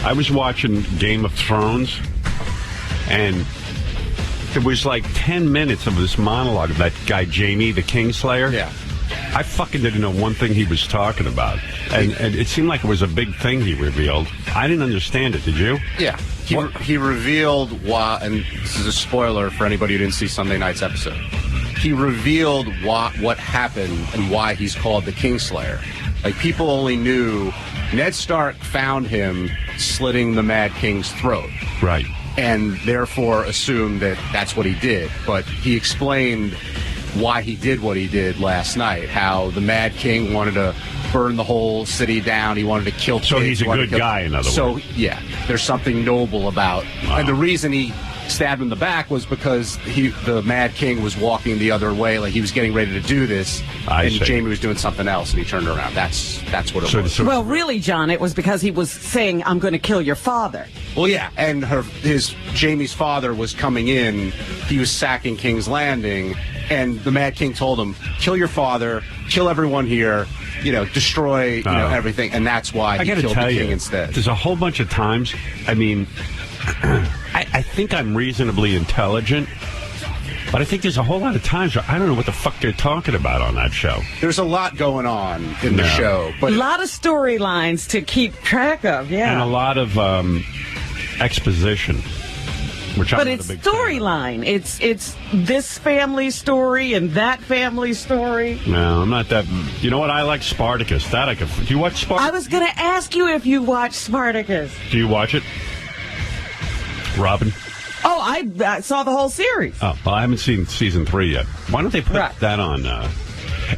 I was watching Game of Thrones, and it was like 10 minutes of this monologue of that guy, Jaime, the Kingslayer. Yeah. I fucking didn't know one thing he was talking about. And it seemed like it was a big thing he revealed. I didn't understand it. Did you? Yeah. He revealed why, and this is a spoiler for anybody who didn't see Sunday night's episode. He revealed what happened and why he's called the Kingslayer. Like, people only knew Ned Stark found him slitting the Mad King's throat. Right. And therefore assumed that that's what he did. But he explained why he did what he did last night, how the Mad King wanted to burn the whole city down. He wanted to kill kids. So he's a good guy, in other words. So, yeah, there's something noble about. Wow. And the reason he stabbed him in the back was because the Mad King was walking the other way, like he was getting ready to do this, and Jaime was doing something else, and he turned around. That's what it was. Well, really, John, it was because he was saying, "I'm going to kill your father." Well, yeah, and Jaime's father was coming in. He was sacking King's Landing, and the Mad King told him, "Kill your father, kill everyone here, destroy everything," and that's why he killed the king instead. There's a whole bunch of times. I mean, I think I'm reasonably intelligent, but I think there's a whole lot of times where I don't know what the fuck they're talking about on that show. There's a lot going on in the show, but a lot of storylines to keep track of, and a lot of exposition. But it's storyline. It's this family story and that family story. No, I'm not that. You know what? I like Spartacus. That I could. Do you watch Spartacus? I was going to ask you if you watch Spartacus. Do you watch it, Robin? Oh, I saw the whole series. Oh, well, I haven't seen season 3 yet. Why don't they put that on?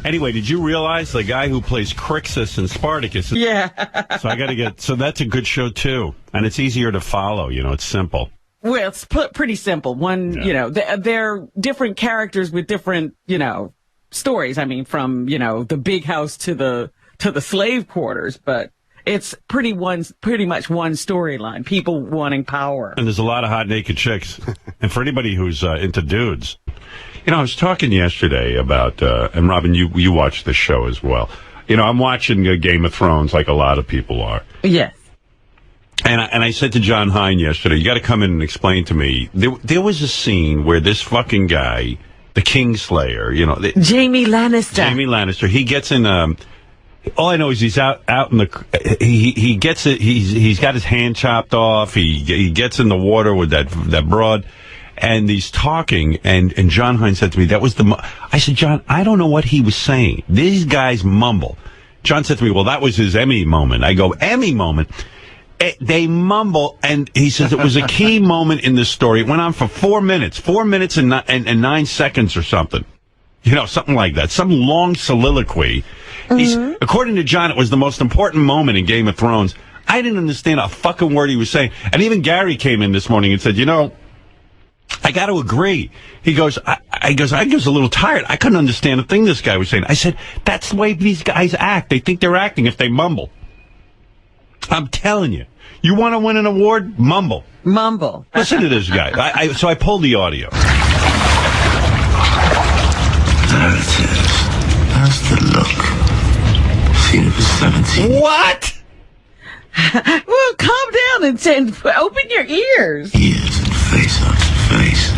Anyway, did you realize the guy who plays Crixus in Spartacus? Yeah. So I got to get. So that's a good show too, and it's easier to follow. It's simple. Well, it's pretty simple. They're different characters with different, stories. I mean, from, the big house to the slave quarters, but it's pretty much one storyline. People wanting power. And there's a lot of hot naked chicks. And for anybody who's into dudes, I was talking yesterday about, and Robin, you watch this show as well. I'm watching Game of Thrones like a lot of people are. Yes. And I said to John Hein yesterday, you got to come in and explain to me. There was a scene where this fucking guy, the Kingslayer, Jaime Lannister. Jaime Lannister. He gets in. All I know is he's out in the. He gets it. He's got his hand chopped off. He gets in the water with that broad, and he's talking. And John Hein said to me, that was I said, John, I don't know what he was saying. These guys mumble. John said to me, well, that was his Emmy moment. I go, Emmy moment. They mumble, and he says it was a key moment in this story. It went on for 4 minutes and 9 seconds or something. Something like that. Some long soliloquy. Mm-hmm. According to John, it was the most important moment in Game of Thrones. I didn't understand a fucking word he was saying. And even Gary came in this morning and said, I got to agree. He goes, I was a little tired. I couldn't understand a thing this guy was saying. I said, that's the way these guys act. They think they're acting if they mumble. I'm telling you. You want to win an award? Mumble. Listen to this guy. So I pulled the audio. There it is. That's the look. Seen it for 17. What? Well, calm down and open your ears. Years and face after face.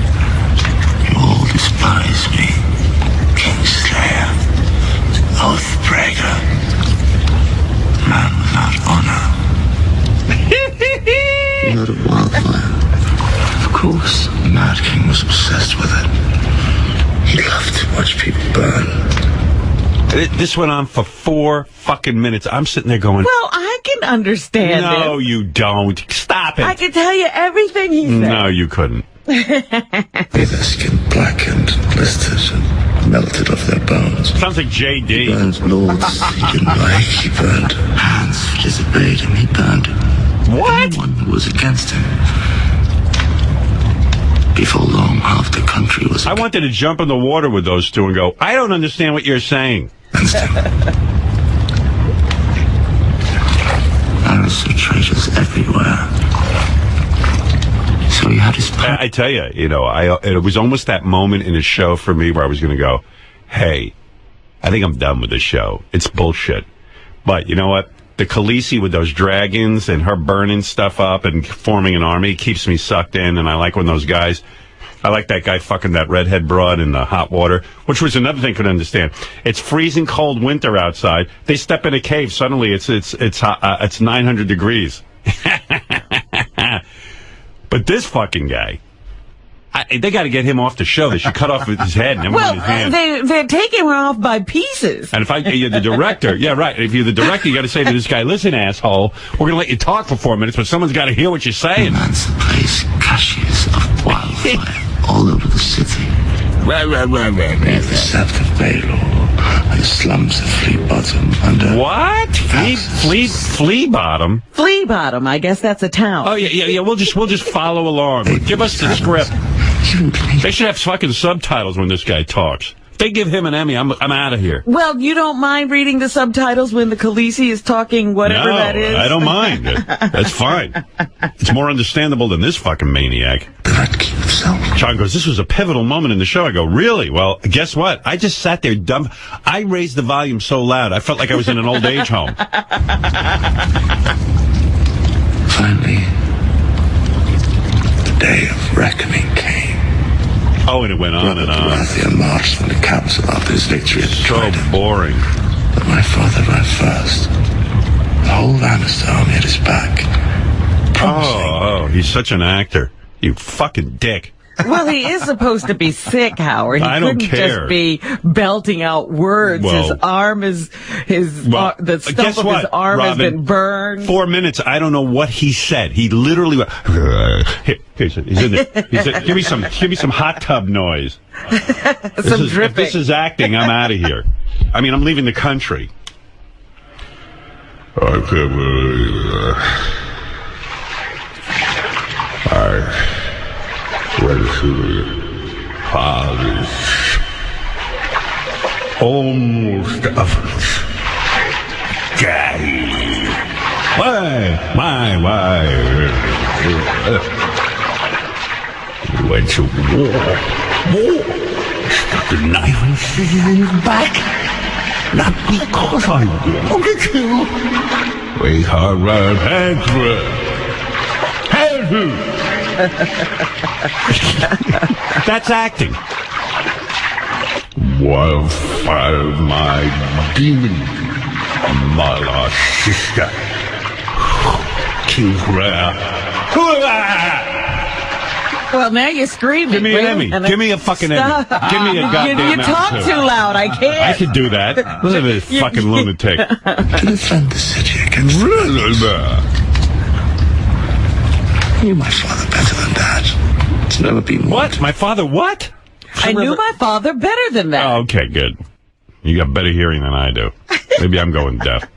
You all despise me. Kingslayer. Oathbreaker. Man without honor. You heard of wildfire? Of course. The Mad King was obsessed with it. He loved to watch people burn. This went on for 4 fucking minutes. I'm sitting there going, well, I can understand No, you don't. Stop it. I can tell you everything he said. No, you couldn't. Their skin blackened, blistered, and melted off their bones. Sounds like J.D. He burned lords he didn't like. He burned hands who disobeyed him. He burned what? Anyone who was against him. Before long, half the country was. I wanted to jump in the water with those two and go, I don't understand what you're saying. Arrows of traitors everywhere. So he had his. I tell you, it was almost that moment in a show for me where I was going to go, hey, I think I'm done with this show. It's bullshit. But you know what? the Khaleesi with those dragons and her burning stuff up and forming an army keeps me sucked in, and I like when those guys... I like that guy fucking that redhead broad in the hot water, which was another thing I couldn't understand. It's freezing cold winter outside. They step in a cave. Suddenly it's 900 degrees. But this fucking guy, they got to get him off the show. They should cut off his head and everyone his hand. They're taking him off by pieces. And if you're the director, yeah, right. If you're the director, you got to say to this guy, listen, asshole, we're going to let you talk for 4 minutes, but someone's got to hear what you're saying. Man's place caches of wildfire all over the city. Near the South of Baylor and the slums of Flea Bottom under... What? Flea Bottom? Flea Bottom, I guess that's a town. Oh, yeah. We'll just follow along. Give us the script. They should have fucking subtitles when this guy talks. If they give him an Emmy, I'm out of here. Well, you don't mind reading the subtitles when the Khaleesi is talking whatever that is? I don't mind. That's fine. It's more understandable than this fucking maniac. The Red King himself. John goes, this was a pivotal moment in the show. I go, really? Well, guess what? I just sat there dumb. I raised the volume so loud, I felt like I was in an old age home. Finally, the day of reckoning came. Oh, and it went on and on. Baratheon marched from the council after his victory at So Trident. boring. But my father ran first. The whole Lannister army at his back. Oh, he's such an actor. You fucking dick. Well, he is supposed to be sick, Howard. He I don't couldn't care. just be belting out words. Well, his arm is the stuff guess of what, his arm has Robin? been burned. 4 minutes. I don't know what he said. He literally went, he's in there. Give me some hot tub noise. Some dripping. If this is acting, I'm out of here. I mean, I'm leaving the country. I can't believe I went through fathers almost of gay. Why? Went to war. Stuck a knife in his back. Not because I wanted to. We can't run That's acting. Wildfire, my demon, my lost sister. King's rare. Well, now you're screaming. Give me an Emmy. Give me a fucking Emmy. Give me a goddamn You talk Emmy. too loud. I can't. I could do that. Look at this fucking lunatic. To defend the city against You knew my father better than that. It's never been What? My father what? I knew my father better than that. Oh, okay, good. You got better hearing than I do. Maybe I'm going deaf.